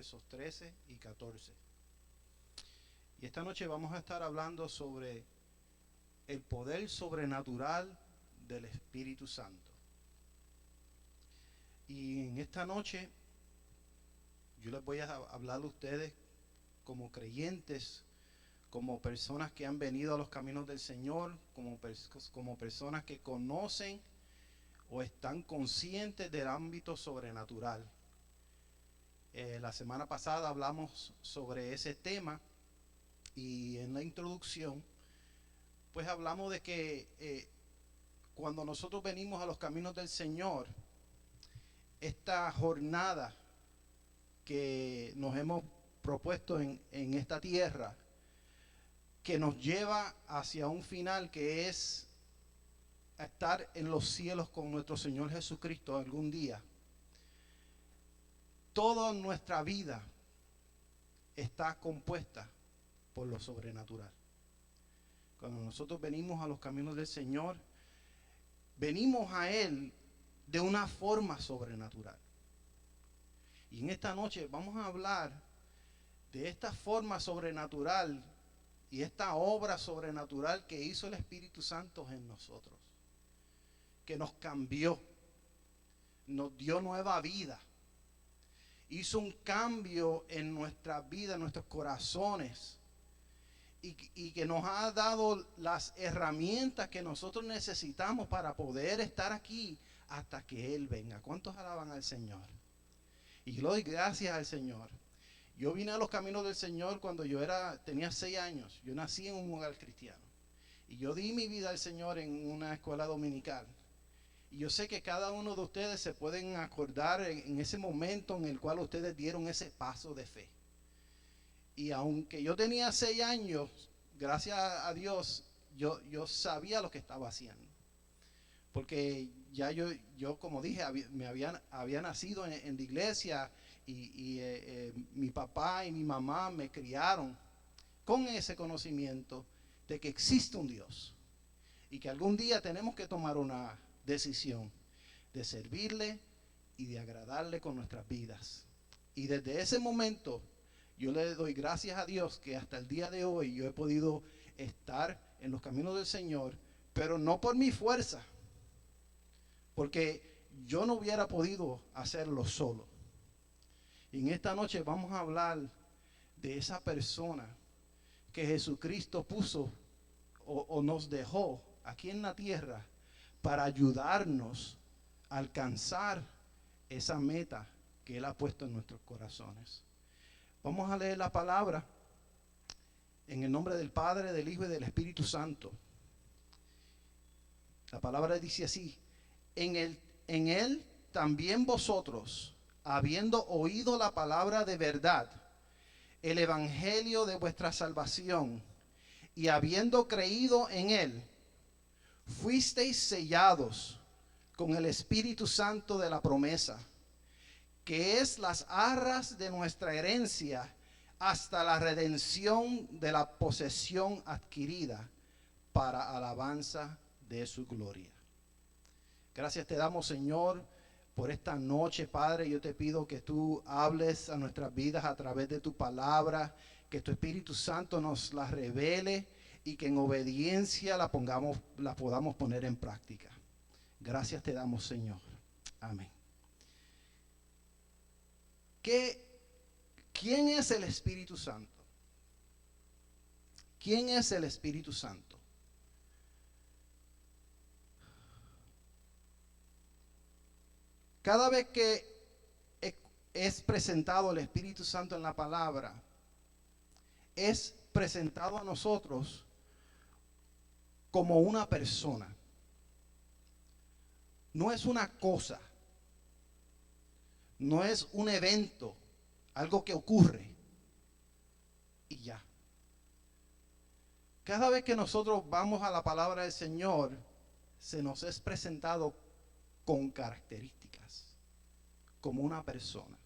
versos 13 y 14. Y esta noche vamos a estar hablando sobre el poder sobrenatural del Espíritu Santo. Y en esta noche yo les voy a hablar a ustedes como creyentes, como personas que han venido a los caminos del Señor, como personas que conocen o están conscientes del ámbito sobrenatural. La semana pasada hablamos sobre ese tema y en la introducción pues hablamos de que cuando nosotros venimos a los caminos del Señor, esta jornada que nos hemos propuesto en esta tierra, que nos lleva hacia un final que es estar en los cielos con nuestro Señor Jesucristo algún día. Toda nuestra vida está compuesta por lo sobrenatural. Cuando nosotros venimos a los caminos del Señor, venimos a Él de una forma sobrenatural. Y en esta noche vamos a hablar de esta forma sobrenatural y esta obra sobrenatural que hizo el Espíritu Santo en nosotros, que nos cambió, nos dio nueva vida, hizo un cambio en nuestra vida, en nuestros corazones, y que nos ha dado las herramientas que nosotros necesitamos para poder estar aquí hasta que Él venga. ¿Cuántos alaban al Señor? Y yo le doy gracias al Señor. Yo vine a los caminos del Señor cuando tenía 6 años. Yo nací en un hogar cristiano. Y yo di mi vida al Señor en una escuela dominical. Y yo sé que cada uno de ustedes se pueden acordar en ese momento en el cual ustedes dieron ese paso de fe. Y aunque yo tenía 6 años, gracias a Dios, yo sabía lo que estaba haciendo. Porque ya yo como dije, había nacido en la iglesia y mi papá y mi mamá me criaron con ese conocimiento de que existe un Dios y que algún día tenemos que tomar una decisión de servirle y de agradarle con nuestras vidas. Y desde ese momento yo le doy gracias a Dios que hasta el día de hoy yo he podido estar en los caminos del Señor, pero no por mi fuerza, porque yo no hubiera podido hacerlo solo. Y en esta noche vamos a hablar de esa persona que Jesucristo puso o nos dejó aquí en la tierra para ayudarnos a alcanzar esa meta que Él ha puesto en nuestros corazones. Vamos a leer la palabra en el nombre del Padre, del Hijo y del Espíritu Santo. La palabra dice así: en él también vosotros, habiendo oído la palabra de verdad, el evangelio de vuestra salvación, y habiendo creído en él, fuisteis sellados con el Espíritu Santo de la promesa, que es las arras de nuestra herencia hasta la redención de la posesión adquirida para alabanza de su gloria. Gracias te damos, Señor, por esta noche, Padre. Yo te pido que tú hables a nuestras vidas a través de tu palabra, que tu Espíritu Santo nos la revele y que en obediencia la podamos poner en práctica. Gracias te damos, Señor. Amén. ¿Quién es el Espíritu Santo? ¿Quién es el Espíritu Santo? Cada vez que es presentado el Espíritu Santo en la palabra, es presentado a nosotros como una persona. No es una cosa, no es un evento, algo que ocurre y ya. Cada vez que nosotros vamos a la palabra del Señor, se nos es presentado con características, como una persona.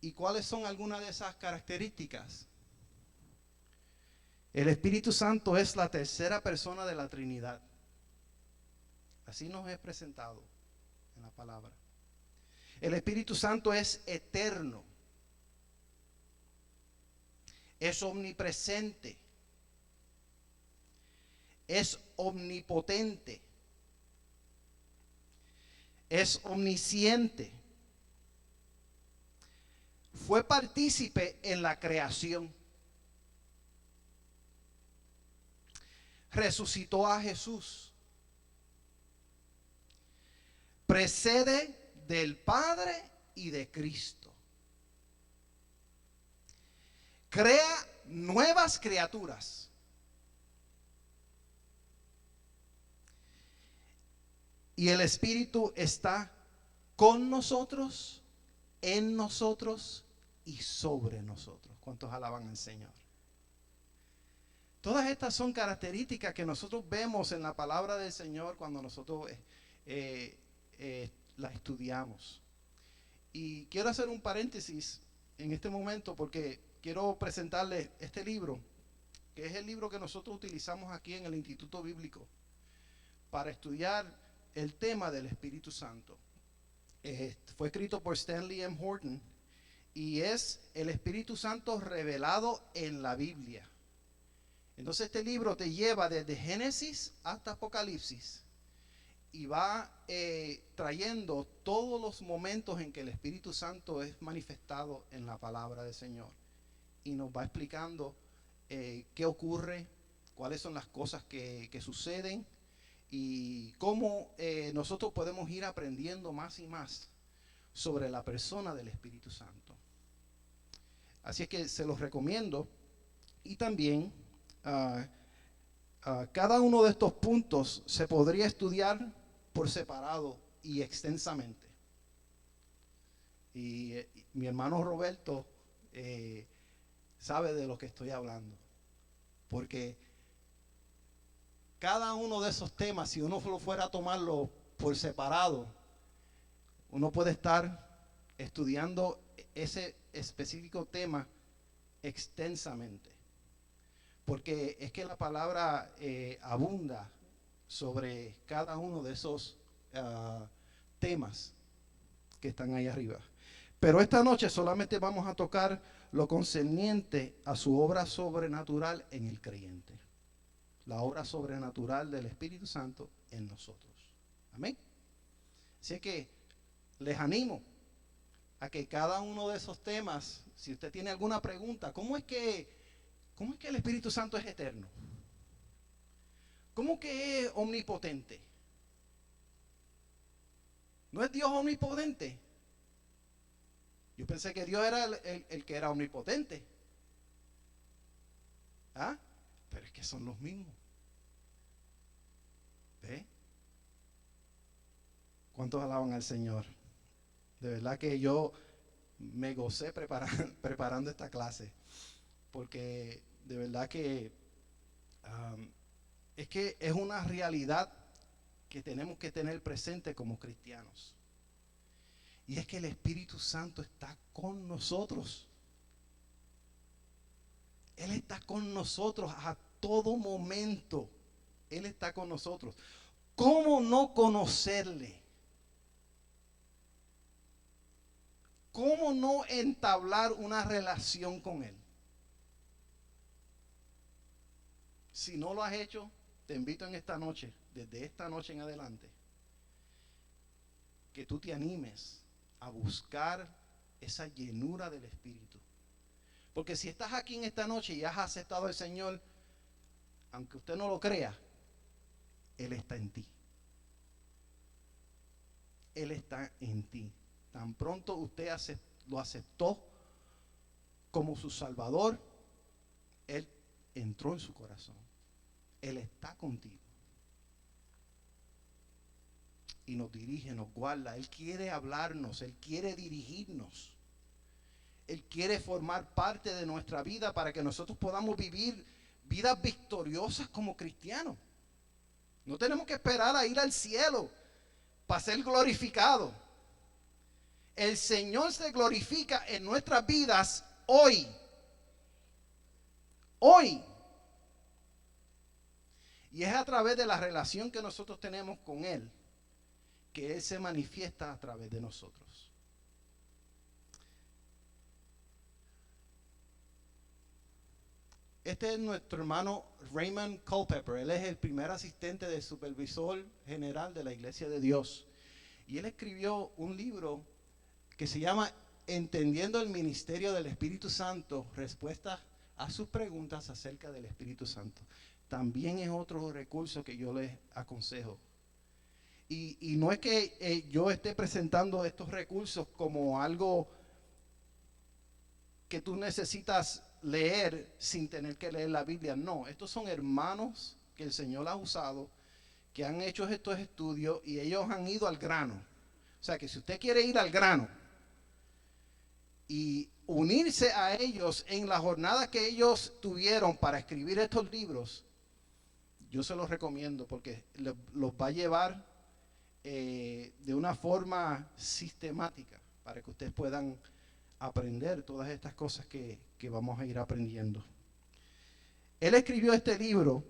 ¿Y cuáles son algunas de esas características? El Espíritu Santo es la tercera persona de la Trinidad. Así nos es presentado en la palabra. El Espíritu Santo es eterno. Es omnipresente. Es omnipotente. Es omnisciente. Fue partícipe en la creación. Resucitó a Jesús. Precede del Padre y de Cristo. Crea nuevas criaturas. Y el Espíritu está con nosotros, en nosotros y sobre nosotros. ¿Cuántos alaban al Señor? Todas estas son características que nosotros vemos en la palabra del Señor cuando nosotros la estudiamos. Y quiero hacer un paréntesis en este momento porque quiero presentarles este libro, que es el libro que nosotros utilizamos aquí en el Instituto Bíblico para estudiar el tema del Espíritu Santo. Fue escrito por Stanley M. Horton y es el Espíritu Santo revelado en la Biblia. Entonces este libro te lleva desde Génesis hasta Apocalipsis y va trayendo todos los momentos en que el Espíritu Santo es manifestado en la palabra del Señor y nos va explicando qué ocurre, cuáles son las cosas que suceden y cómo nosotros podemos ir aprendiendo más y más sobre la persona del Espíritu Santo. Así es que se los recomiendo. Y también cada uno de estos puntos se podría estudiar por separado y extensamente. Y mi hermano Roberto sabe de lo que estoy hablando. Porque cada uno de esos temas, si uno lo fuera a tomarlo por separado, uno puede estar estudiando ese específico tema extensamente. Porque es que la palabra abunda sobre cada uno de esos temas que están ahí arriba. Pero esta noche solamente vamos a tocar lo concerniente a su obra sobrenatural en el creyente. La obra sobrenatural del Espíritu Santo en nosotros. Amén. Así que les animo a que cada uno de esos temas, si usted tiene alguna pregunta, ¿cómo es que el Espíritu Santo es eterno? ¿Cómo que es omnipotente? ¿No es Dios omnipotente? Yo pensé que Dios era el que era omnipotente. ¿Ah? Pero es que son los mismos. ¿Ve? ¿Cuántos alaban al Señor? De verdad que yo me gocé preparando esta clase. Porque de verdad que es que es una realidad que tenemos que tener presente como cristianos. Y es que el Espíritu Santo está con nosotros. Él está con nosotros a todo momento. Él está con nosotros. ¿Cómo no conocerle? ¿Cómo no entablar una relación con Él? Si no lo has hecho, te invito en esta noche, desde esta noche en adelante, que tú te animes a buscar esa llenura del Espíritu. Porque si estás aquí en esta noche y has aceptado al Señor, aunque usted no lo crea, Él está en ti. Él está en ti. Tan pronto usted lo aceptó como su Salvador, Él entró en su corazón. Él está contigo. Y nos dirige, nos guarda. Él quiere hablarnos, Él quiere dirigirnos. Él quiere formar parte de nuestra vida para que nosotros podamos vivir vidas victoriosas como cristianos. No tenemos que esperar a ir al cielo para ser glorificados. El Señor se glorifica en nuestras vidas hoy. Hoy. Y es a través de la relación que nosotros tenemos con Él que Él se manifiesta a través de nosotros. Este es nuestro hermano Raymond Culpepper. Él es el primer asistente del supervisor general de la Iglesia de Dios. Y él escribió un libro que se llama Entendiendo el Ministerio del Espíritu Santo, respuestas a sus preguntas acerca del Espíritu Santo. También es otro recurso que yo les aconsejo. Y no es que yo esté presentando estos recursos como algo que tú necesitas leer sin tener que leer la Biblia. No, estos son hermanos que el Señor ha usado, que han hecho estos estudios y ellos han ido al grano. O sea que si usted quiere ir al grano y unirse a ellos en la jornada que ellos tuvieron para escribir estos libros, yo se los recomiendo porque los va a llevar de una forma sistemática para que ustedes puedan aprender todas estas cosas que vamos a ir aprendiendo. Él escribió este libro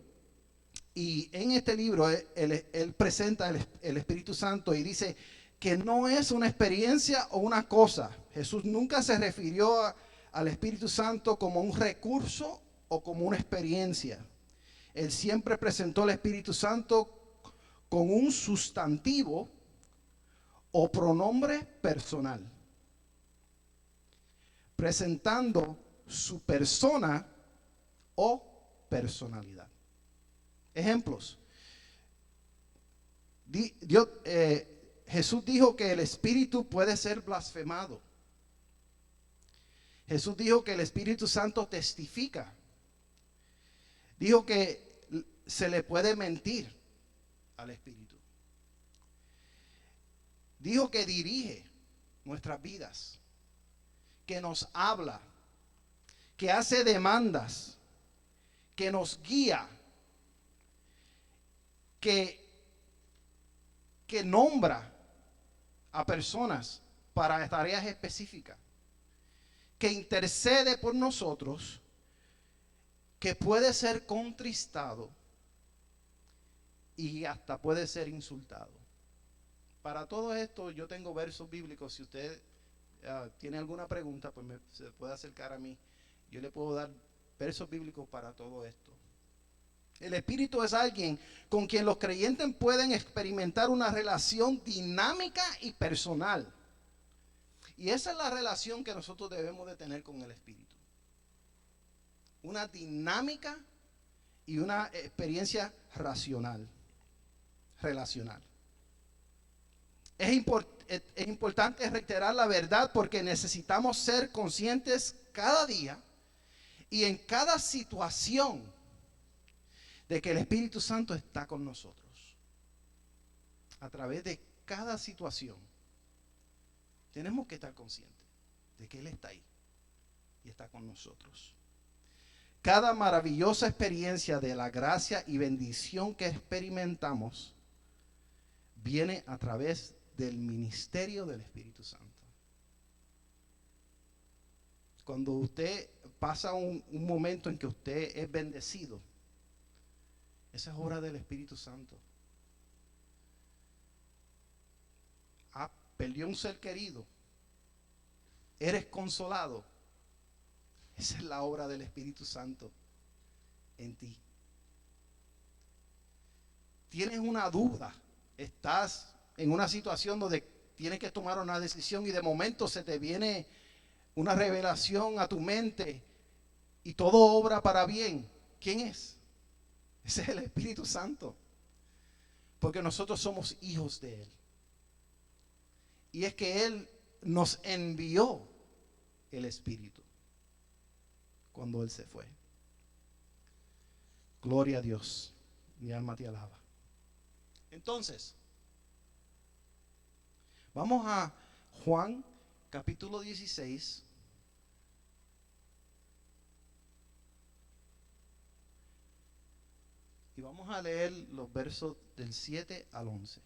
y en este libro él presenta el Espíritu Santo y dice que no es una experiencia o una cosa. Jesús nunca se refirió al Espíritu Santo como un recurso o como una experiencia. Él siempre presentó el Espíritu Santo con un sustantivo o pronombre personal, presentando su persona o personalidad. Ejemplos. Jesús dijo que el Espíritu puede ser blasfemado. Jesús dijo que el Espíritu Santo testifica. Dijo que se le puede mentir al Espíritu. Dijo que dirige nuestras vidas, que nos habla, que hace demandas, que nos guía, que nombra a personas para tareas específicas, que intercede por nosotros, que puede ser contristado y hasta puede ser insultado. Para todo esto yo tengo versos bíblicos. Si usted tiene alguna pregunta, pues se puede acercar a mí. Yo le puedo dar versos bíblicos para todo esto. El Espíritu es alguien con quien los creyentes pueden experimentar una relación dinámica y personal. Y esa es la relación que nosotros debemos de tener con el Espíritu. Una dinámica y una experiencia relacional. Es importante reiterar la verdad porque necesitamos ser conscientes cada día y en cada situación de que el Espíritu Santo está con nosotros. A través de cada situación tenemos que estar conscientes de que Él está ahí y está con nosotros. Cada maravillosa experiencia de la gracia y bendición que experimentamos viene a través del ministerio del Espíritu Santo. Cuando usted pasa un momento en que usted es bendecido, esa es obra del Espíritu Santo. Perdió un ser querido, eres consolado, esa es la obra del Espíritu Santo en ti. Tienes una duda, estás en una situación donde tienes que tomar una decisión y de momento se te viene una revelación a tu mente y todo obra para bien. ¿Quién es? Ese es el Espíritu Santo. Porque nosotros somos hijos de Él. Y es que Él nos envió el Espíritu cuando Él se fue. Gloria a Dios. Mi alma te alaba. Entonces, vamos a Juan capítulo 16. Y vamos a leer los versos del 7 al 11.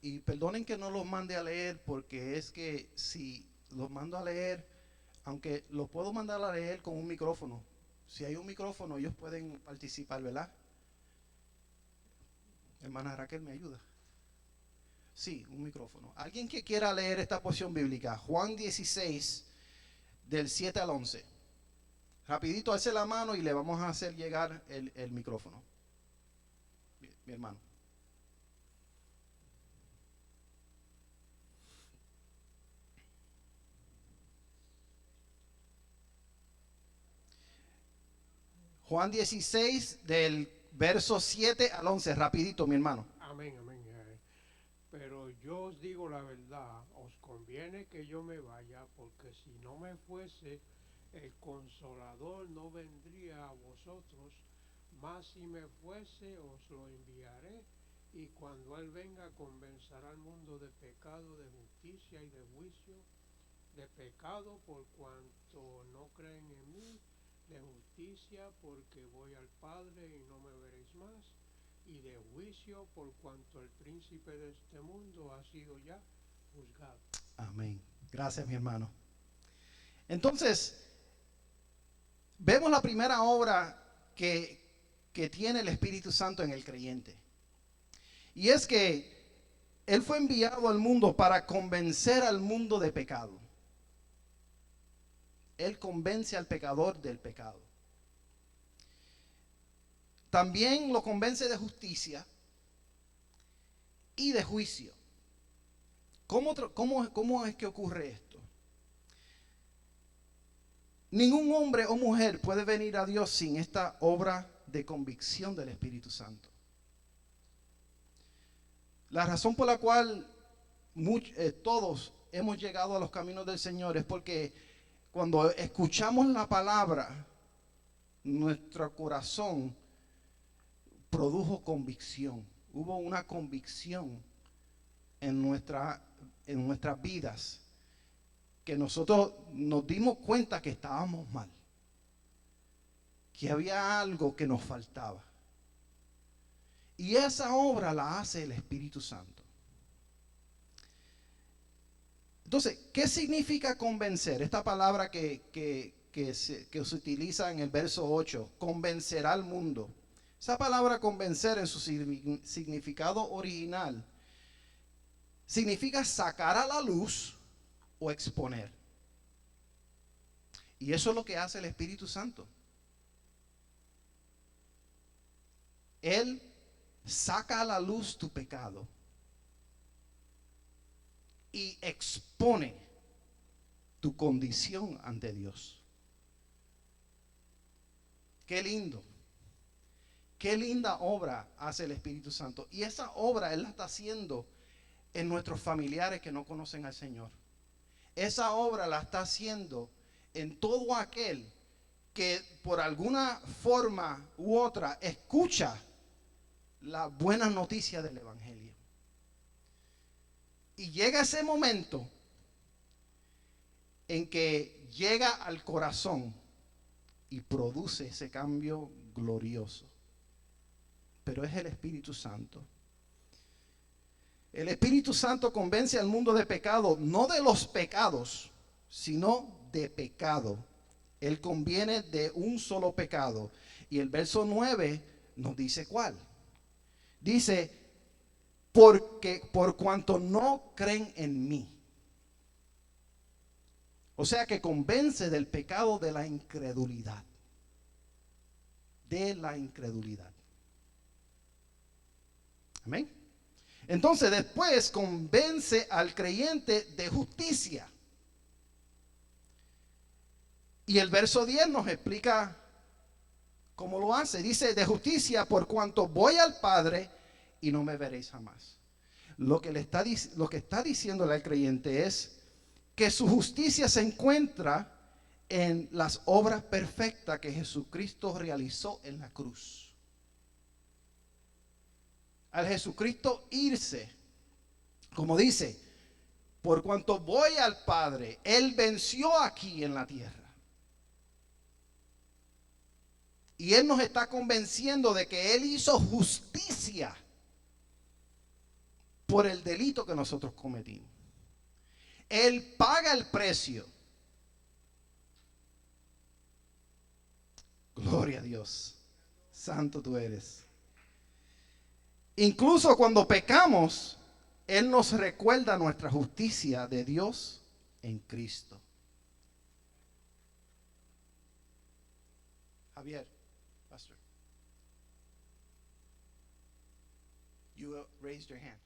Y perdonen que no los mande a leer, porque es que si los mando a leer, aunque los puedo mandar a leer con un micrófono, si hay un micrófono ellos pueden participar, ¿verdad? Hermana Raquel, ¿me ayuda? Sí, un micrófono. Alguien que quiera leer esta porción bíblica, Juan 16, del 7 al 11. Rapidito, alce la mano y le vamos a hacer llegar el micrófono. Mi hermano. Juan 16, del verso 7 al 11. Rapidito, mi hermano. Amén, amén. Pero yo os digo la verdad, os conviene que yo me vaya, porque si no me fuese, el Consolador no vendría a vosotros, mas si me fuese, os lo enviaré, y cuando Él venga, convencerá al mundo de pecado, de justicia y de juicio. De pecado por cuanto no creen en mí, de justicia porque voy al Padre y no me veréis más, y de juicio por cuanto el príncipe de este mundo ha sido ya juzgado. Amén. Gracias, mi hermano. Entonces, vemos la primera obra que tiene el Espíritu Santo en el creyente. Y es que Él fue enviado al mundo para convencer al mundo de pecado. Él convence al pecador del pecado. También lo convence de justicia y de juicio. ¿Cómo es que ocurre esto? Ningún hombre o mujer puede venir a Dios sin esta obra de convicción del Espíritu Santo. La razón por la cual todos hemos llegado a los caminos del Señor es porque cuando escuchamos la palabra, nuestro corazón produjo convicción. Hubo una convicción en nuestras vidas que nosotros nos dimos cuenta que estábamos mal, que había algo que nos faltaba. Y esa obra la hace el Espíritu Santo. Entonces, ¿qué significa convencer? Esta palabra que se utiliza en el verso 8, convencerá al mundo. Esa palabra convencer en su significado original significa sacar a la luz o exponer. Y eso es lo que hace el Espíritu Santo. Él saca a la luz tu pecado y expone tu condición ante Dios. Qué lindo. Qué linda obra hace el Espíritu Santo. Y esa obra Él la está haciendo en nuestros familiares que no conocen al Señor. Esa obra la está haciendo en todo aquel que por alguna forma u otra escucha la buena noticia del Evangelio. Y llega ese momento en que llega al corazón y produce ese cambio glorioso. Pero es el Espíritu Santo. El Espíritu Santo convence al mundo de pecado, no de los pecados, sino de pecado. Él conviene de un solo pecado. Y el verso 9 nos dice cuál. Dice, porque por cuanto no creen en mí. O sea que convence del pecado de la incredulidad. De la incredulidad. Amén. Entonces después convence al creyente de justicia. Y el verso 10 nos explica cómo lo hace. Dice, de justicia por cuanto voy al Padre y no me veréis jamás. Lo que está diciéndole al creyente es que su justicia se encuentra en las obras perfectas que Jesucristo realizó en la cruz. Al Jesucristo irse, como dice, por cuanto voy al Padre, Él venció aquí en la tierra. Y Él nos está convenciendo de que Él hizo justicia por el delito que nosotros cometimos. Él paga el precio. Gloria a Dios. Santo tú eres. Incluso cuando pecamos, Él nos recuerda nuestra justicia de Dios en Cristo. Javier, Pastor. You raised your hand.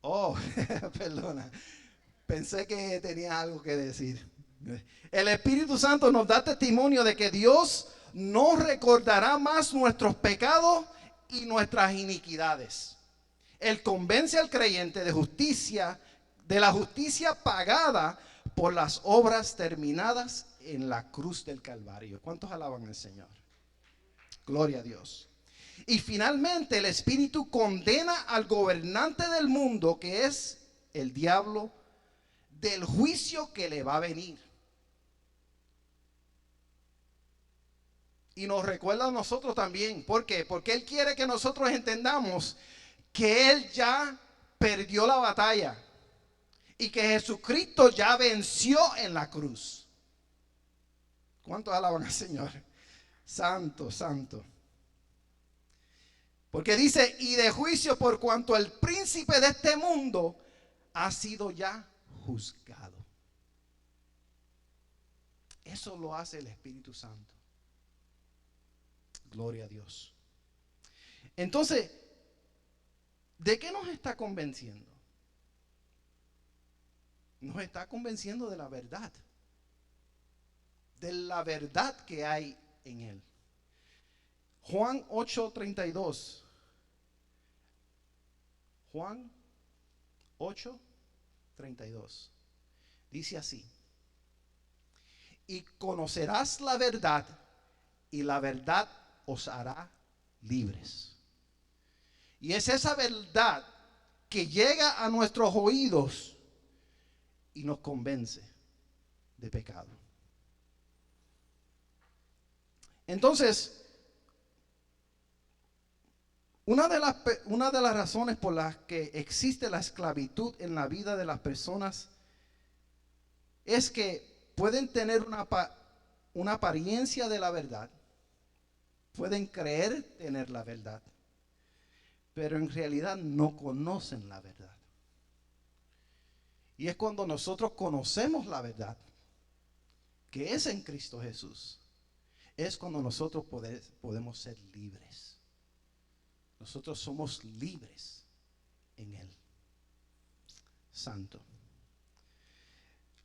Oh, perdona. Pensé que tenía algo que decir. El Espíritu Santo nos da testimonio de que Dios no recordará más nuestros pecados y nuestras iniquidades. Él convence al creyente de justicia, de la justicia pagada por las obras terminadas en la cruz del Calvario. ¿Cuántos alaban al Señor? Gloria a Dios. Y finalmente el Espíritu condena al gobernante del mundo, que es el diablo, del juicio que le va a venir. Y nos recuerda a nosotros también. ¿Por qué? Porque Él quiere que nosotros entendamos que Él ya perdió la batalla y que Jesucristo ya venció en la cruz. ¿Cuántos alaban al Señor? Santo, santo. Porque dice, y de juicio por cuanto el príncipe de este mundo ha sido ya juzgado. Eso lo hace el Espíritu Santo. Gloria a Dios. Entonces, ¿de qué nos está convenciendo? Nos está convenciendo de la verdad. De la verdad que hay en Él. Juan 8:32. Juan 8:32. Dice así: y conocerás la verdad, y la verdad os hará libres. Y es esa verdad que llega a nuestros oídos y nos convence de pecado. Entonces, una de las razones por las que existe la esclavitud en la vida de las personas es que pueden tener una apariencia de la verdad, pueden creer tener la verdad, pero en realidad no conocen la verdad. Y es cuando nosotros conocemos la verdad, que es en Cristo Jesús, es cuando nosotros podemos ser libres. Nosotros somos libres en Él. Santo.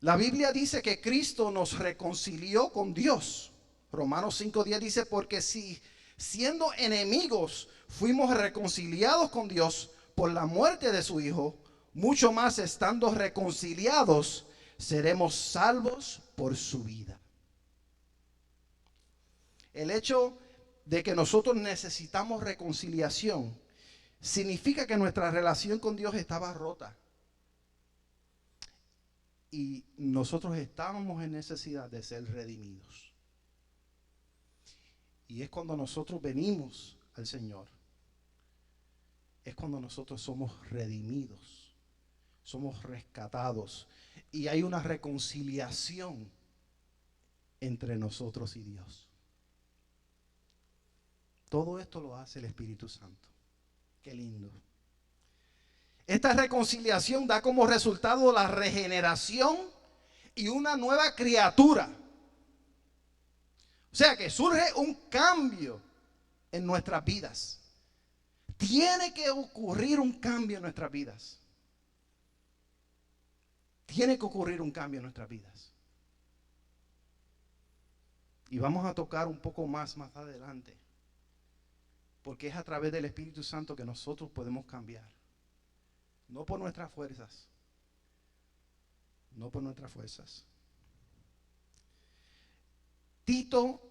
La Biblia dice que Cristo nos reconcilió con Dios. Romanos 5:10 dice, porque si siendo enemigos fuimos reconciliados con Dios por la muerte de su Hijo, mucho más estando reconciliados seremos salvos por su vida. El hecho de que nosotros necesitamos reconciliación significa que nuestra relación con Dios estaba rota. Y nosotros estábamos en necesidad de ser redimidos. Y es cuando nosotros venimos al Señor, es cuando nosotros somos redimidos, somos rescatados. Y hay una reconciliación entre nosotros y Dios. Todo esto lo hace el Espíritu Santo. Qué lindo. Esta reconciliación da como resultado la regeneración y una nueva criatura. O sea que surge un cambio en nuestras vidas. Tiene que ocurrir un cambio en nuestras vidas. Tiene que ocurrir un cambio en nuestras vidas. Y vamos a tocar un poco más adelante. Porque es a través del Espíritu Santo que nosotros podemos cambiar. No por nuestras fuerzas. No por nuestras fuerzas. Tito,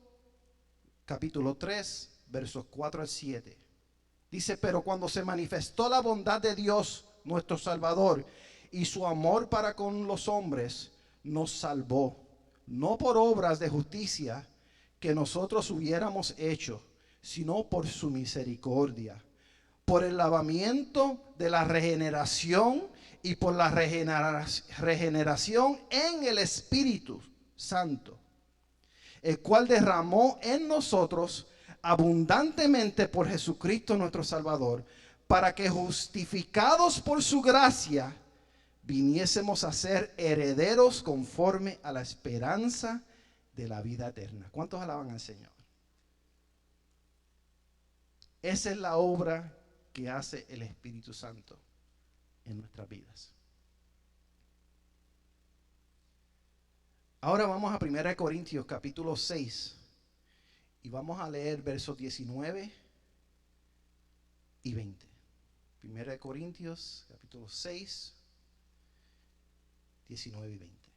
capítulo 3, versos 4 al 7. Dice, pero cuando se manifestó la bondad de Dios, nuestro Salvador, y su amor para con los hombres, nos salvó. No por obras de justicia que nosotros hubiéramos hecho, sino por su misericordia, por el lavamiento de la regeneración y por la regeneración en el Espíritu Santo, el cual derramó en nosotros abundantemente por Jesucristo nuestro Salvador, para que justificados por su gracia, viniésemos a ser herederos conforme a la esperanza de la vida eterna. ¿Cuántos alaban al Señor? Esa es la obra que hace el Espíritu Santo en nuestras vidas. Ahora vamos a 1 Corintios capítulo 6 y vamos a leer versos 19 y 20. 1 Corintios capítulo 6, 19 y 20.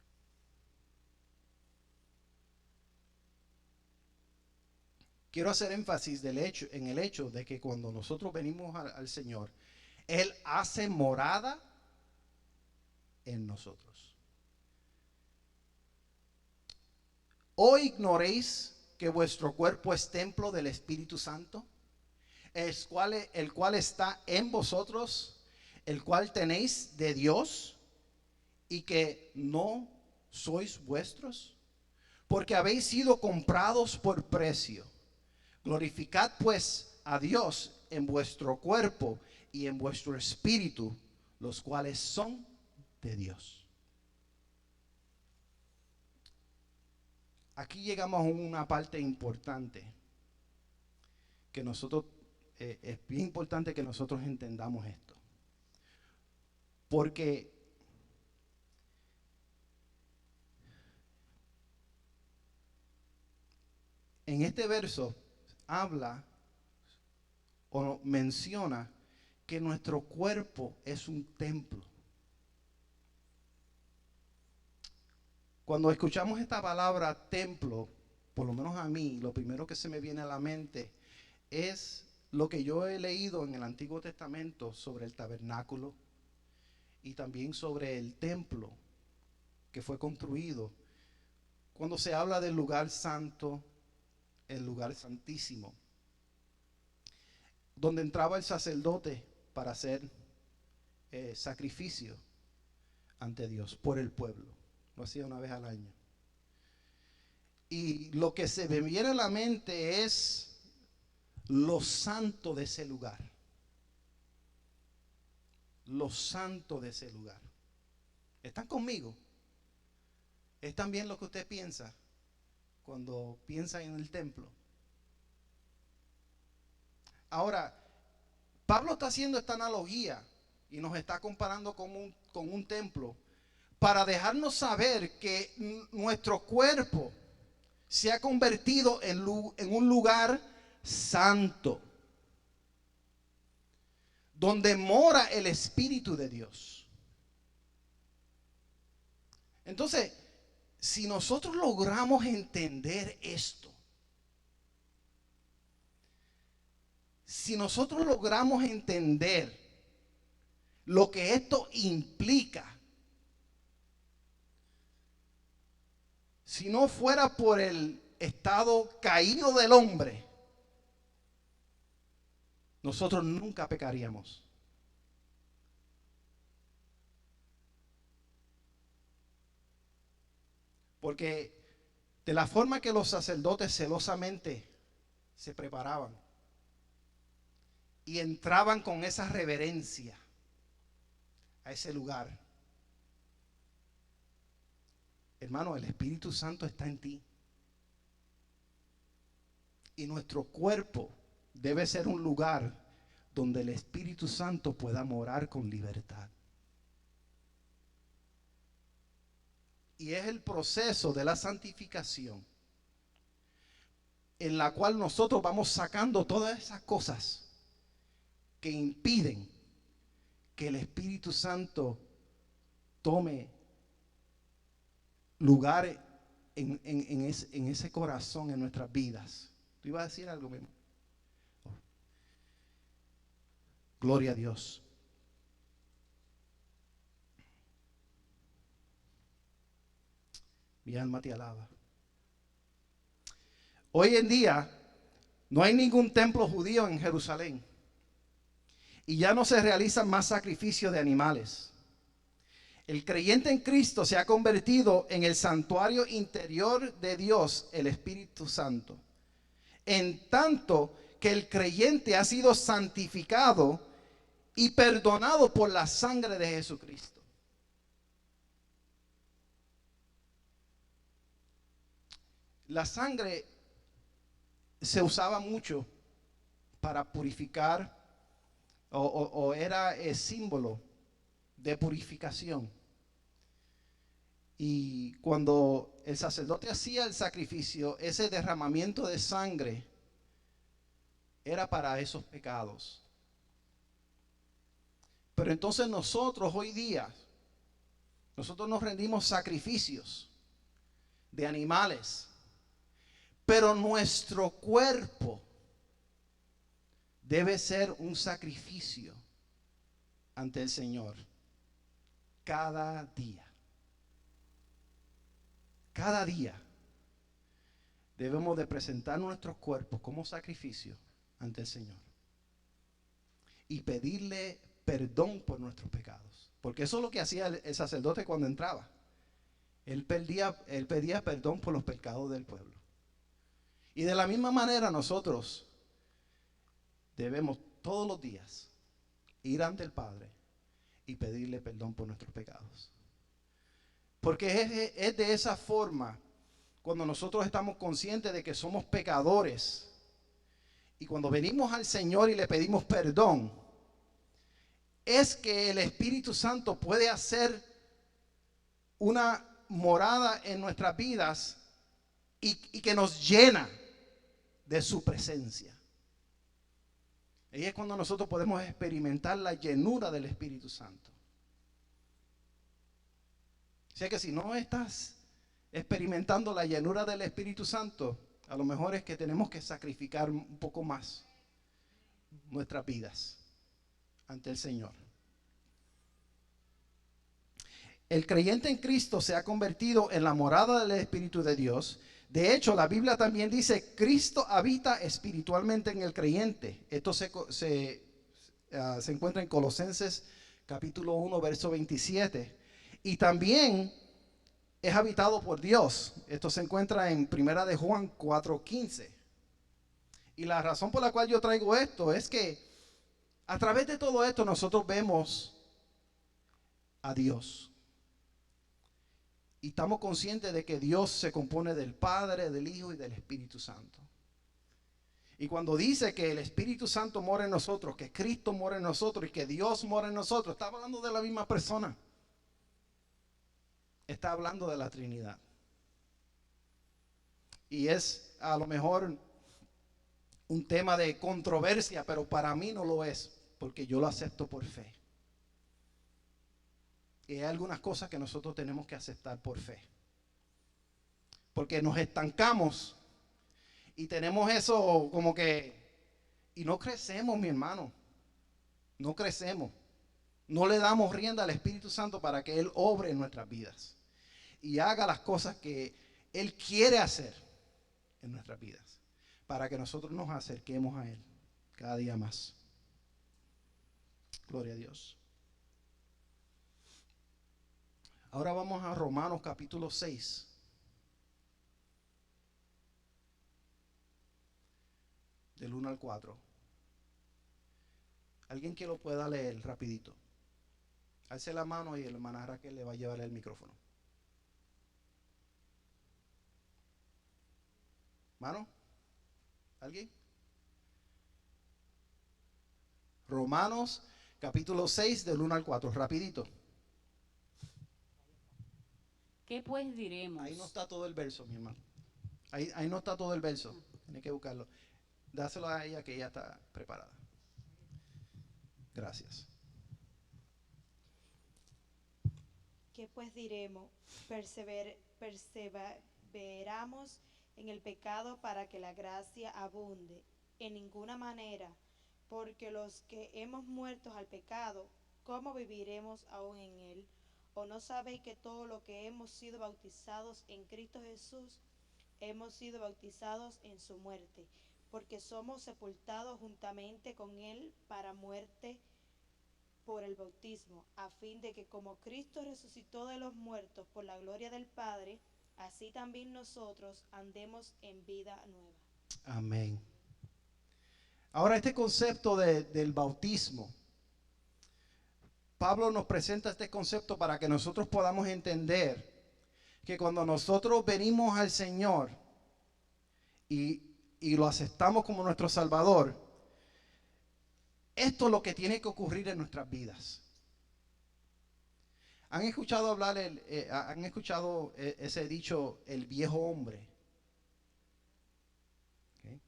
Quiero hacer énfasis en el hecho de que cuando nosotros venimos al Señor, Él hace morada en nosotros. ¿O ignoréis que vuestro cuerpo es templo del Espíritu Santo, el cual está en vosotros, el cual tenéis de Dios, y que no sois vuestros? Porque habéis sido comprados por precio. Glorificad pues a Dios en vuestro cuerpo y en vuestro espíritu, los cuales son de Dios. Aquí llegamos a una parte importante que nosotros, es bien importante que nosotros entendamos esto. Porque en este verso habla o menciona que nuestro cuerpo es un templo. Cuando escuchamos esta palabra templo, por lo menos a mí, lo primero que se me viene a la mente es lo que yo he leído en el Antiguo Testamento sobre el tabernáculo y también sobre el templo que fue construido. Cuando se habla del lugar santo, el lugar santísimo, donde entraba el sacerdote para hacer sacrificio ante Dios por el pueblo. Lo hacía una vez al año. Y lo que se me viene a la mente es lo santo de ese lugar. Lo santo de ese lugar. ¿Están conmigo? ¿Es también lo que usted piensa cuando piensa en el templo? Ahora, Pablo está haciendo esta analogía y nos está comparando con un templo para dejarnos saber que nuestro cuerpo se ha convertido en un lugar santo, donde mora el Espíritu de Dios. Entonces, si nosotros logramos entender esto, si nosotros logramos entender lo que esto implica, si no fuera por el estado caído del hombre, nosotros nunca pecaríamos. Porque de la forma que los sacerdotes celosamente se preparaban y entraban con esa reverencia a ese lugar, hermano, el Espíritu Santo está en ti. Y nuestro cuerpo debe ser un lugar donde el Espíritu Santo pueda morar con libertad. Y es el proceso de la santificación en la cual nosotros vamos sacando todas esas cosas que impiden que el Espíritu Santo tome lugar en ese corazón, en nuestras vidas. ¿Tú ibas a decir algo mismo? Oh. Gloria a Dios. Mi alma te alaba. Hoy en día no hay ningún templo judío en Jerusalén y ya no se realizan más sacrificios de animales. El creyente en Cristo se ha convertido en el santuario interior de Dios, el Espíritu Santo. En tanto que el creyente ha sido santificado y perdonados por la sangre de Jesucristo. La sangre se usaba mucho para purificar o era el símbolo de purificación. Y cuando el sacerdote hacía el sacrificio, ese derramamiento de sangre era para esos pecados. Pero entonces nosotros hoy día, nosotros nos rendimos sacrificios de animales, pero nuestro cuerpo debe ser un sacrificio ante el Señor cada día. Cada día debemos de presentar nuestros cuerpos como sacrificio ante el Señor y pedirle perdón por nuestros pecados. Porque eso es lo que hacía el sacerdote cuando entraba. Él pedía perdón por los pecados del pueblo. Y de la misma manera nosotros debemos todos los días ir ante el Padre y pedirle perdón por nuestros pecados. Porque es de esa forma cuando nosotros estamos conscientes de que somos pecadores y cuando venimos al Señor y le pedimos perdón, es que el Espíritu Santo puede hacer una morada en nuestras vidas y que nos llena de su presencia. Y es cuando nosotros podemos experimentar la llenura del Espíritu Santo. O sea que si no estás experimentando la llenura del Espíritu Santo, a lo mejor es que tenemos que sacrificar un poco más nuestras vidas ante el Señor. El creyente en Cristo se ha convertido en la morada del Espíritu de Dios. De hecho, la Biblia también dice, Cristo habita espiritualmente en el creyente. Esto se encuentra en Colosenses capítulo 1, verso 27. Y también es habitado por Dios. Esto se encuentra en Primera de Juan 4:15. Y la razón por la cual yo traigo esto es que a través de todo esto nosotros vemos a Dios. Y estamos conscientes de que Dios se compone del Padre, del Hijo y del Espíritu Santo. Y cuando dice que el Espíritu Santo mora en nosotros, que Cristo mora en nosotros y que Dios mora en nosotros, está hablando de la misma persona. Está hablando de la Trinidad. Y es a lo mejor un tema de controversia, pero para mí no lo es, porque yo lo acepto por fe. Y hay algunas cosas que nosotros tenemos que aceptar por fe. Porque nos estancamos y tenemos eso como que, y no crecemos, mi hermano. No crecemos. No le damos rienda al Espíritu Santo para que Él obre en nuestras vidas y haga las cosas que Él quiere hacer en nuestras vidas, para que nosotros nos acerquemos a Él cada día más. Gloria a Dios. Ahora vamos a Romanos capítulo 6. Del 1 al 4. Alguien que lo pueda leer rapidito. Alce la mano y el hermana Raquel le va a llevar el micrófono. ¿Mano? ¿Alguien? Romanos capítulo 6 del 1 al 4. Rapidito. ¿Qué pues diremos? Ahí no está todo el verso, mi hermano. Ahí no está todo el verso. Tiene que buscarlo. Dáselo a ella que ella está preparada. Gracias. ¿Qué pues diremos? Perseveramos en el pecado para que la gracia abunde. En ninguna manera, porque los que hemos muerto al pecado, ¿cómo viviremos aún en él? ¿O no sabéis que todos los que hemos sido bautizados en Cristo Jesús, hemos sido bautizados en su muerte? Porque somos sepultados juntamente con él para muerte por el bautismo, a fin de que como Cristo resucitó de los muertos por la gloria del Padre, así también nosotros andemos en vida nueva. Amén. Ahora este concepto del bautismo Pablo nos presenta este concepto para que nosotros podamos entender que cuando nosotros venimos al Señor y lo aceptamos como nuestro Salvador, esto es lo que tiene que ocurrir en nuestras vidas. ¿Han escuchado hablar, han escuchado ese dicho, el viejo hombre? ¿Okay?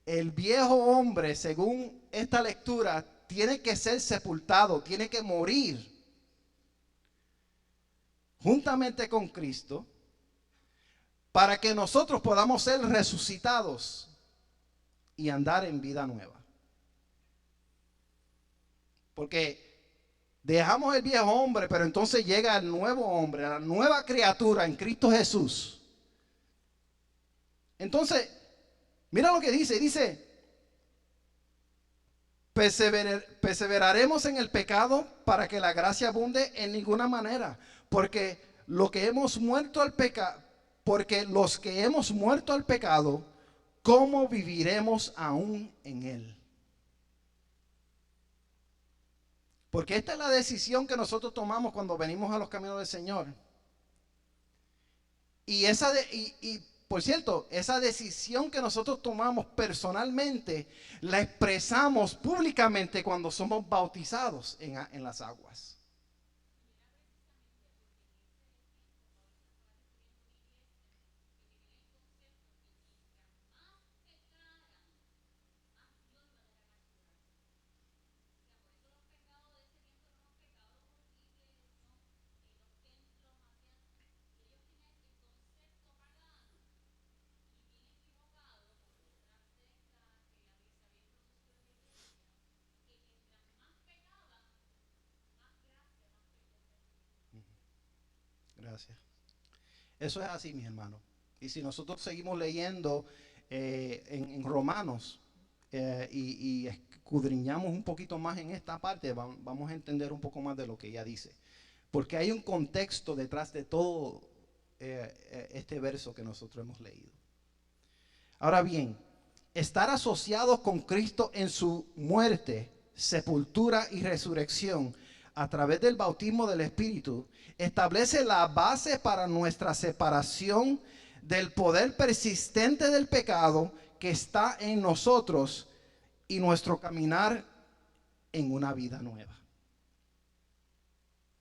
El viejo hombre, según esta lectura, tiene que ser sepultado, tiene que morir juntamente con Cristo para que nosotros podamos ser resucitados y andar en vida nueva. Porque dejamos el viejo hombre, pero entonces llega el nuevo hombre, la nueva criatura en Cristo Jesús. Entonces, mira lo que dice, perseveraremos en el pecado para que la gracia abunde en ninguna manera, porque los que hemos muerto al pecado, ¿cómo viviremos aún en él? Porque esta es la decisión que nosotros tomamos cuando venimos a los caminos del Señor. Y por cierto, esa decisión que nosotros tomamos personalmente, la expresamos públicamente cuando somos bautizados en las aguas. Gracias. Eso es así, mis hermanos. Y si nosotros seguimos leyendo en Romanos y escudriñamos un poquito más en esta parte, vamos a entender un poco más de lo que ella dice. Porque hay un contexto detrás de todo este verso que nosotros hemos leído. Ahora bien, estar asociados con Cristo en su muerte, sepultura y resurrección a través del bautismo del Espíritu establece la base para nuestra separación del poder persistente del pecado que está en nosotros y nuestro caminar en una vida nueva.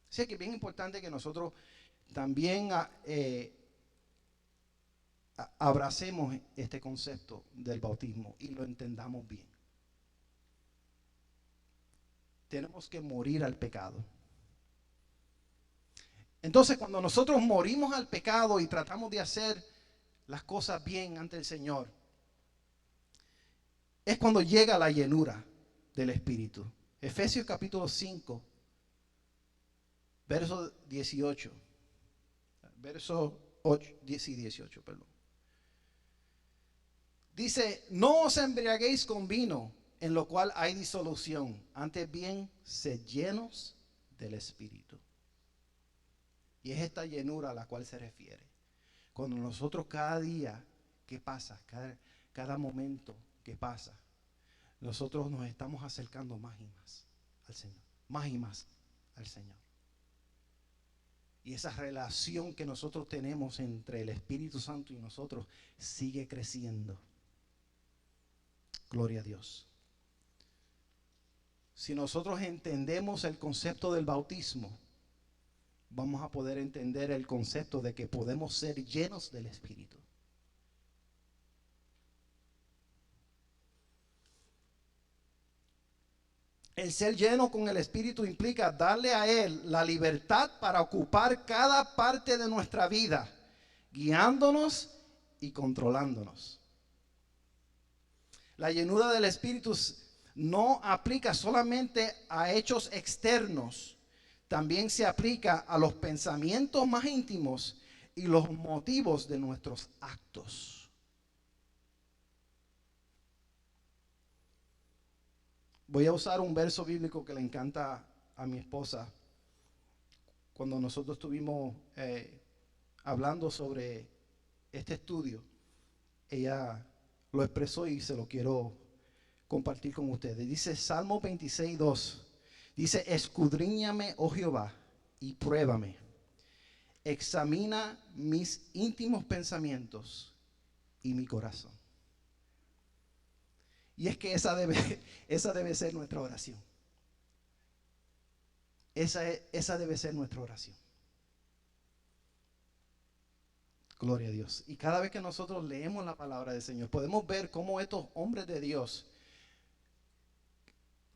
Así que es bien importante que nosotros también abracemos este concepto del bautismo y lo entendamos bien. Tenemos que morir al pecado. Entonces, cuando nosotros morimos al pecado y tratamos de hacer las cosas bien ante el Señor, es cuando llega la llenura del Espíritu. Efesios capítulo 5, verso 18. Verso 8, y 18, perdón. Dice, no os embriaguéis con vino, en lo cual hay disolución. Antes bien, sed llenos del Espíritu. Y es esta llenura a la cual se refiere. Cuando nosotros cada día que pasa, cada momento que pasa, nosotros nos estamos acercando más y más al Señor. Más y más al Señor. Y esa relación que nosotros tenemos entre el Espíritu Santo y nosotros sigue creciendo. Gloria a Dios. Si nosotros entendemos el concepto del bautismo, vamos a poder entender el concepto de que podemos ser llenos del Espíritu. El ser lleno con el Espíritu implica darle a Él la libertad para ocupar cada parte de nuestra vida, guiándonos y controlándonos. La llenura del Espíritu no aplica solamente a hechos externos, también se aplica a los pensamientos más íntimos y los motivos de nuestros actos. Voy a usar un verso bíblico que le encanta a mi esposa. Cuando nosotros estuvimos hablando sobre este estudio, ella lo expresó y se lo quiero compartir con ustedes. Dice Salmo 26, 2. Dice, escudriñame, oh Jehová, y pruébame. Examina mis íntimos pensamientos y mi corazón. Y es que esa debe ser nuestra oración. Esa debe ser nuestra oración. Gloria a Dios. Y cada vez que nosotros leemos la palabra del Señor, podemos ver cómo estos hombres de Dios,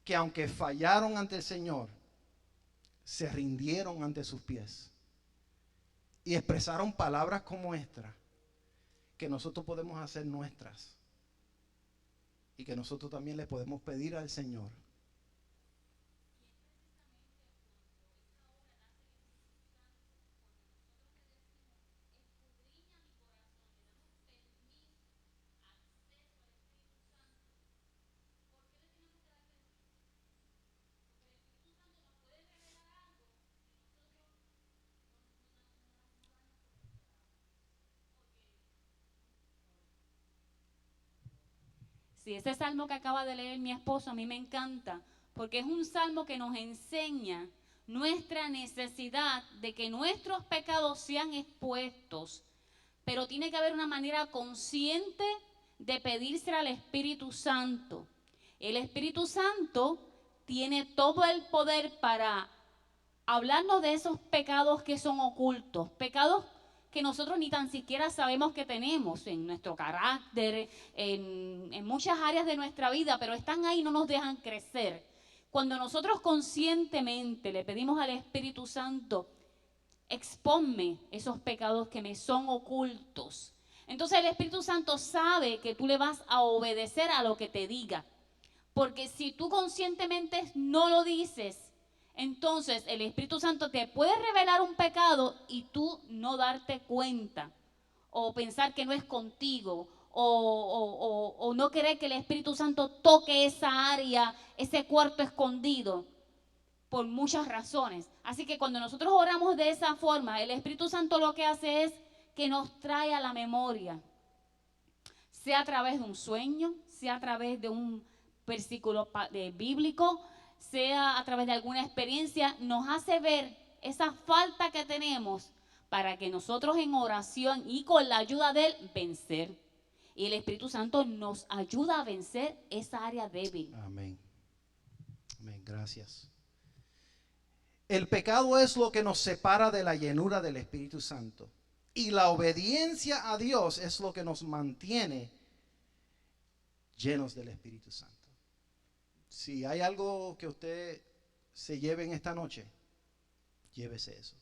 que aunque fallaron ante el Señor, se rindieron ante sus pies y expresaron palabras como esta, que nosotros podemos hacer nuestras y que nosotros también le podemos pedir al Señor. Sí, ese salmo que acaba de leer mi esposo a mí me encanta, porque es un salmo que nos enseña nuestra necesidad de que nuestros pecados sean expuestos, pero tiene que haber una manera consciente de pedírsela al Espíritu Santo. El Espíritu Santo tiene todo el poder para hablarnos de esos pecados que son ocultos, pecados que nosotros ni tan siquiera sabemos que tenemos en nuestro carácter, en muchas áreas de nuestra vida, pero están ahí y no nos dejan crecer. Cuando nosotros conscientemente le pedimos al Espíritu Santo, exponme esos pecados que me son ocultos. Entonces el Espíritu Santo sabe que tú le vas a obedecer a lo que te diga. Porque si tú conscientemente no lo dices, entonces el Espíritu Santo te puede revelar un pecado y tú no darte cuenta, o pensar que no es contigo, o no querer que el Espíritu Santo toque esa área, ese cuarto escondido, por muchas razones. Así que cuando nosotros oramos de esa forma, el Espíritu Santo lo que hace es que nos trae a la memoria, sea a través de un sueño, sea a través de un versículo bíblico, sea a través de alguna experiencia, nos hace ver esa falta que tenemos para que nosotros en oración y con la ayuda de Él vencer. Y el Espíritu Santo nos ayuda a vencer esa área débil. Amén. Amén. Gracias. El pecado es lo que nos separa de la llenura del Espíritu Santo. Y la obediencia a Dios es lo que nos mantiene llenos del Espíritu Santo. Si hay algo que usted se lleve en esta noche, llévese eso.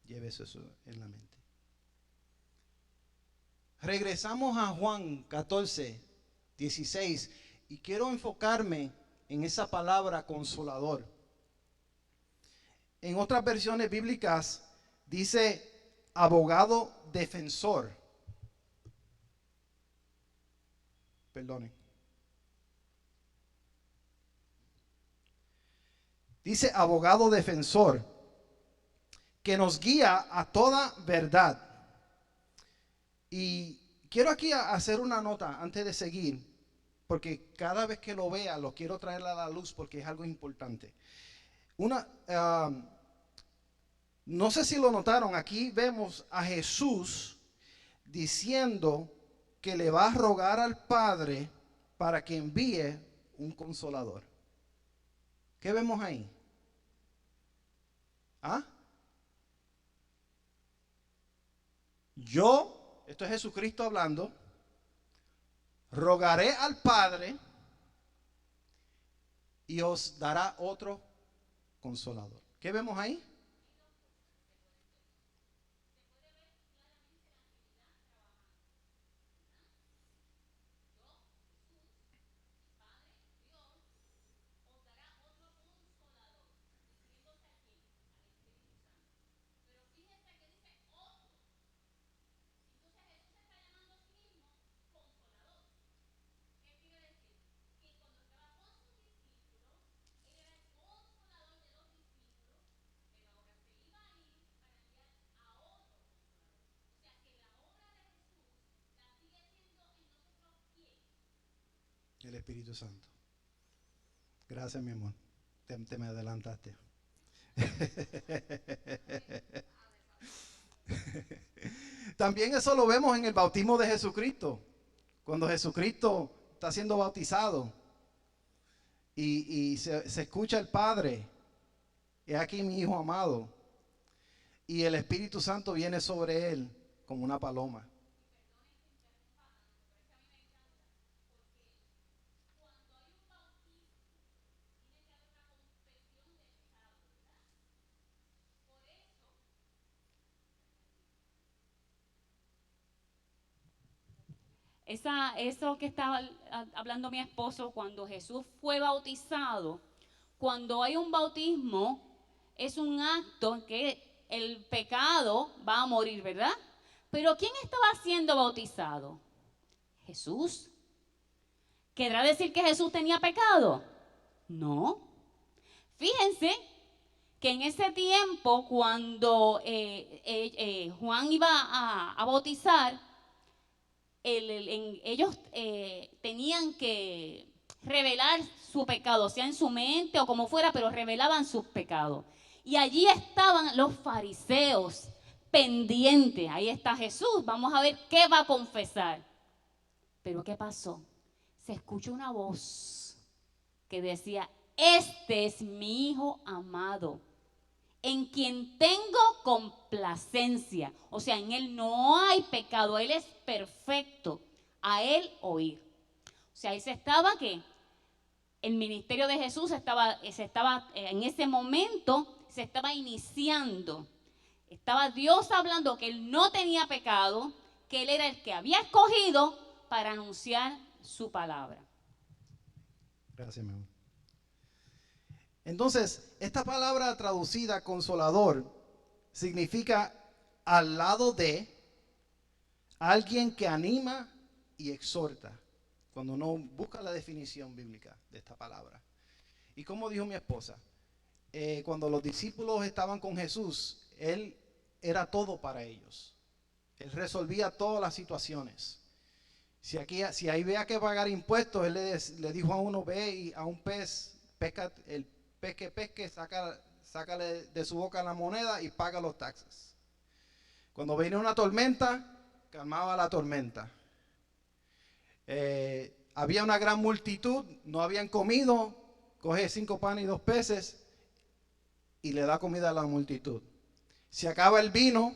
Llévese eso en la mente. Regresamos a Juan 14, 16. Y quiero enfocarme en esa palabra consolador. En otras versiones bíblicas dice abogado defensor. Perdonen. Dice abogado defensor, que nos guía a toda verdad. Y quiero aquí hacer una nota antes de seguir, porque cada vez que lo vea lo quiero traer a la luz porque es algo importante. No sé si lo notaron, aquí vemos a Jesús diciendo que le va a rogar al Padre para que envíe un consolador. ¿Qué vemos ahí? ¿Ah? Esto es Jesucristo hablando, rogaré al Padre y os dará otro consolador. ¿Qué vemos ahí? del Espíritu Santo. Gracias, mi amor. Te me adelantaste. También eso lo vemos en el bautismo de Jesucristo. Cuando Jesucristo está siendo bautizado y se escucha el Padre, he aquí mi Hijo amado, y el Espíritu Santo viene sobre él como una paloma. Eso que estaba hablando mi esposo, cuando Jesús fue bautizado, cuando hay un bautismo, es un acto en que el pecado va a morir, ¿verdad? Pero ¿quién estaba siendo bautizado? Jesús. ¿Querrá decir que Jesús tenía pecado? No. Fíjense que en ese tiempo, cuando Juan iba a bautizar, ellos tenían que revelar su pecado, sea en su mente o como fuera, pero revelaban sus pecados. Y allí estaban los fariseos pendientes. Ahí está Jesús, vamos a ver qué va a confesar. Pero ¿qué pasó? Se escuchó una voz que decía: este es mi Hijo amado, en quien tengo complacencia. O sea, en él no hay pecado, él es perfecto. A él oír. O sea, ahí se estaba que el ministerio de Jesús estaba en ese momento, se estaba iniciando. Estaba Dios hablando que él no tenía pecado, que él era el que había escogido para anunciar su palabra. Gracias, mi amor. Entonces, esta palabra traducida consolador significa al lado de alguien que anima y exhorta, cuando uno busca la definición bíblica de esta palabra. Y como dijo mi esposa, cuando los discípulos estaban con Jesús, Él era todo para ellos. Él resolvía todas las situaciones. Si ahí había que pagar impuestos, Él le dijo a uno: ve y a un pez, pesca el pez que pesque, sácale de su boca la moneda y paga los taxes. Cuando venía una tormenta, calmaba la tormenta. Había una gran multitud, no habían comido, coge 5 panes y 2 peces y le da comida a la multitud. Se acaba el vino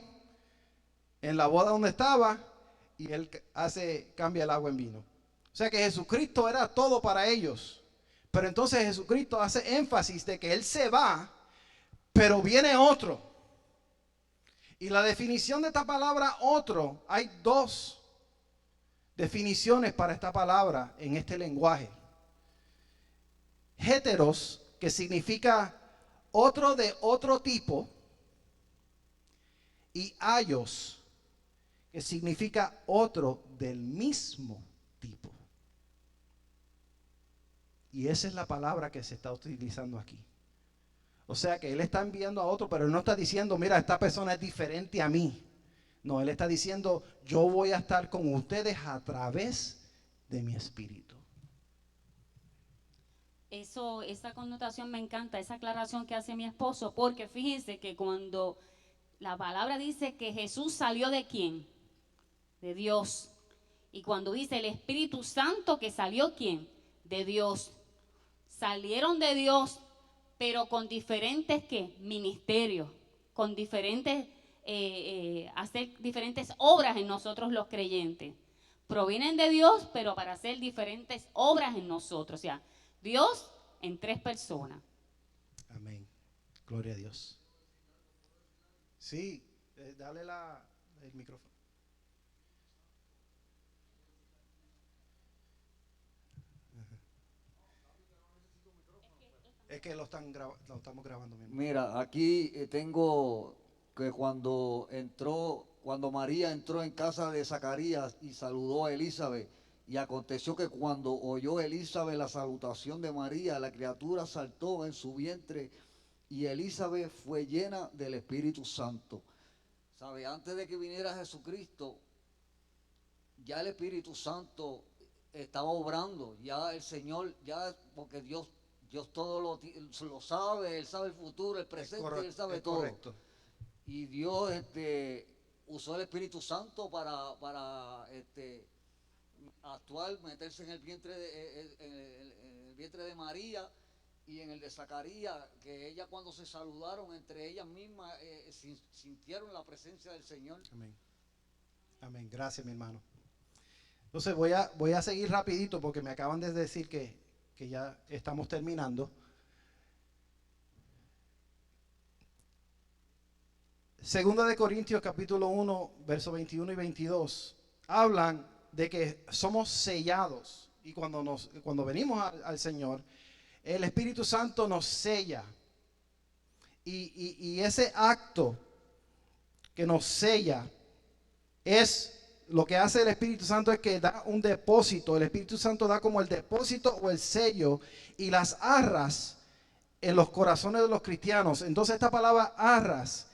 en la boda donde estaba y él cambia el agua en vino. O sea que Jesucristo era todo para ellos. Pero entonces Jesucristo hace énfasis de que Él se va, pero viene otro. Y la definición de esta palabra otro, hay 2 definiciones para esta palabra en este lenguaje. Heteros, que significa otro de otro tipo, y aios, que significa otro del mismo tipo. Y esa es la palabra que se está utilizando aquí. O sea que Él está enviando a otro, pero Él no está diciendo: mira, esta persona es diferente a mí. No, Él está diciendo: yo voy a estar con ustedes a través de mi espíritu. Esa connotación me encanta, esa aclaración que hace mi esposo, porque fíjense que cuando la palabra dice que Jesús salió ¿de quién? De Dios. Y cuando dice el Espíritu Santo que salió ¿quién? De Dios. Salieron de Dios, pero con diferentes ¿qué? Ministerios, con diferentes, hacer diferentes obras en nosotros los creyentes. Provienen de Dios, pero para hacer diferentes obras en nosotros. O sea, Dios en 3 personas. Amén. Gloria a Dios. Sí, dale el micrófono. Es que lo estamos grabando mismo. Mira, aquí tengo que cuando María entró en casa de Zacarías y saludó a Elizabeth, y aconteció que cuando oyó Elizabeth la salutación de María, la criatura saltó en su vientre, y Elizabeth fue llena del Espíritu Santo. ¿Sabe? Antes de que viniera Jesucristo, ya el Espíritu Santo estaba obrando. Ya el Señor, ya porque Dios todo lo sabe, Él sabe el futuro, el presente, Él sabe todo. Correcto. Y Dios usó el Espíritu Santo para actuar, meterse en el vientre en el vientre de María y en el de Zacarías, que ellas cuando se saludaron entre ellas mismas sintieron la presencia del Señor. Amén. Amén. Gracias, mi hermano. Entonces voy a seguir rapidito porque me acaban de decir que ya estamos terminando. Segunda de Corintios capítulo 1, versos 21 y 22 hablan de que somos sellados, y cuando venimos al Señor, el Espíritu Santo nos sella, y ese acto que nos sella es lo que hace el Espíritu Santo, es que da un depósito. El Espíritu Santo da como el depósito o el sello y las arras en los corazones de los cristianos. Entonces esta palabra arras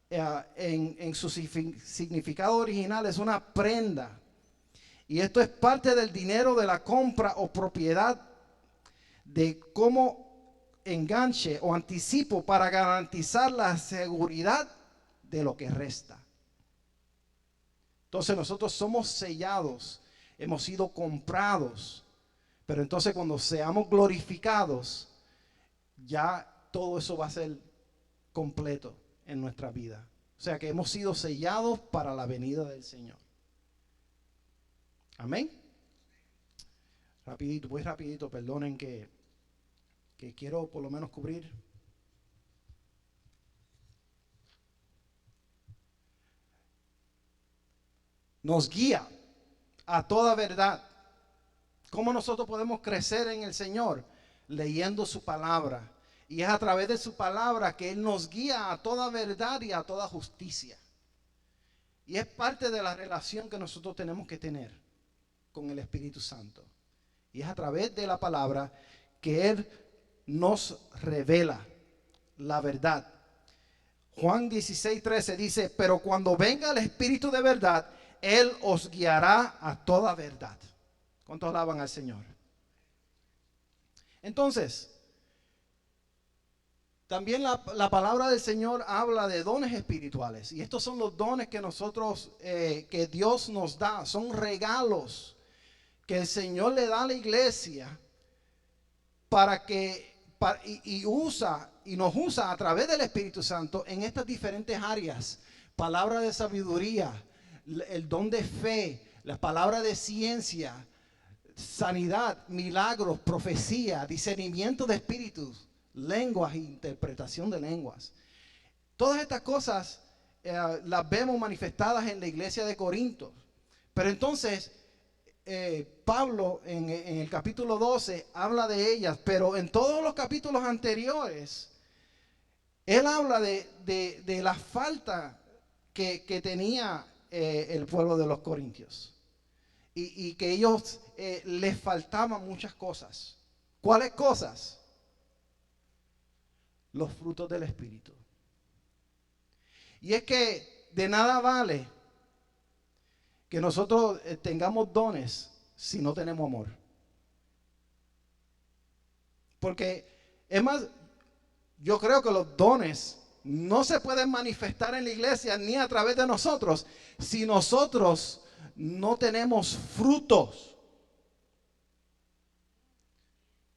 en su significado original es una prenda, y esto es parte del dinero de la compra o propiedad de como enganche o anticipo para garantizar la seguridad de lo que resta. Entonces nosotros somos sellados, hemos sido comprados, pero entonces cuando seamos glorificados, ya todo eso va a ser completo en nuestra vida. O sea que hemos sido sellados para la venida del Señor. Amén. Rapidito, voy rapidito, perdonen que quiero por lo menos cubrir. Nos guía a toda verdad. ¿Cómo nosotros podemos crecer en el Señor? Leyendo su palabra. Y es a través de su palabra que Él nos guía a toda verdad y a toda justicia. Y es parte de la relación que nosotros tenemos que tener con el Espíritu Santo. Y es a través de la palabra que Él nos revela la verdad. Juan 16:13 dice: pero cuando venga el Espíritu de verdad, Él os guiará a toda verdad. ¿Cuántos alaban al Señor? Entonces, también la palabra del Señor habla de dones espirituales. Y estos son los dones que nosotros, que Dios nos da. Son regalos que el Señor le da a la iglesia y nos usa a través del Espíritu Santo en estas diferentes áreas. Palabra de sabiduría, el don de fe, la palabra de ciencia, sanidad, milagros, profecía, discernimiento de espíritus, lenguas e interpretación de lenguas. Todas estas cosas las vemos manifestadas en la iglesia de Corinto. Pero entonces Pablo en el capítulo 12 habla de ellas, pero en todos los capítulos anteriores él habla de la falta que tenía el pueblo de los corintios, y que ellos les faltaban muchas cosas. ¿Cuáles cosas? Los frutos del Espíritu. Y es que de nada vale que nosotros tengamos dones si no tenemos amor. Porque es más, yo creo que los dones no se pueden manifestar en la iglesia ni a través de nosotros si nosotros no tenemos frutos.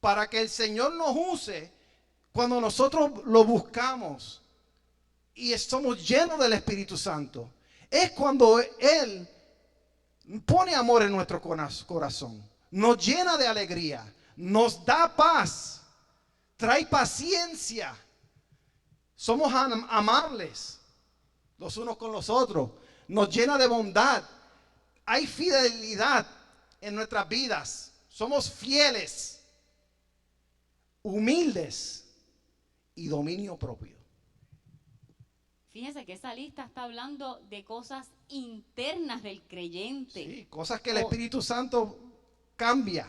Para que el Señor nos use, cuando nosotros lo buscamos y somos llenos del Espíritu Santo, es cuando Él pone amor en nuestro corazón, nos llena de alegría, nos da paz, trae paciencia, somos amables los unos con los otros, nos llena de bondad, hay fidelidad en nuestras vidas, somos fieles, humildes y dominio propio. Fíjense que esa lista está hablando de cosas internas del creyente. Sí, cosas que el Espíritu Santo cambia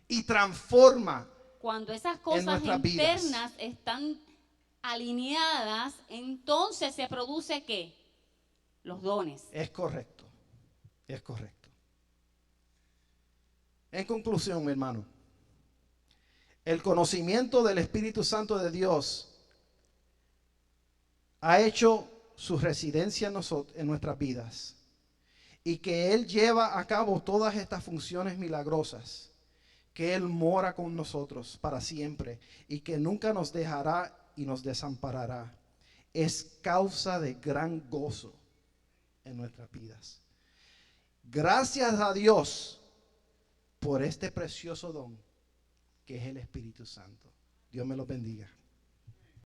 y transforma. Cuando esas cosas internas están alineadas, entonces se produce ¿qué? Los dones. Es correcto, es correcto. En conclusión, mi hermano, el conocimiento del Espíritu Santo de Dios ha hecho su residencia en nuestras vidas, y que Él lleva a cabo todas estas funciones milagrosas, que Él mora con nosotros para siempre y que nunca nos dejará y nos desamparará, es causa de gran gozo en nuestras vidas. Gracias a Dios por este precioso don que es el Espíritu Santo. Dios me lo bendiga.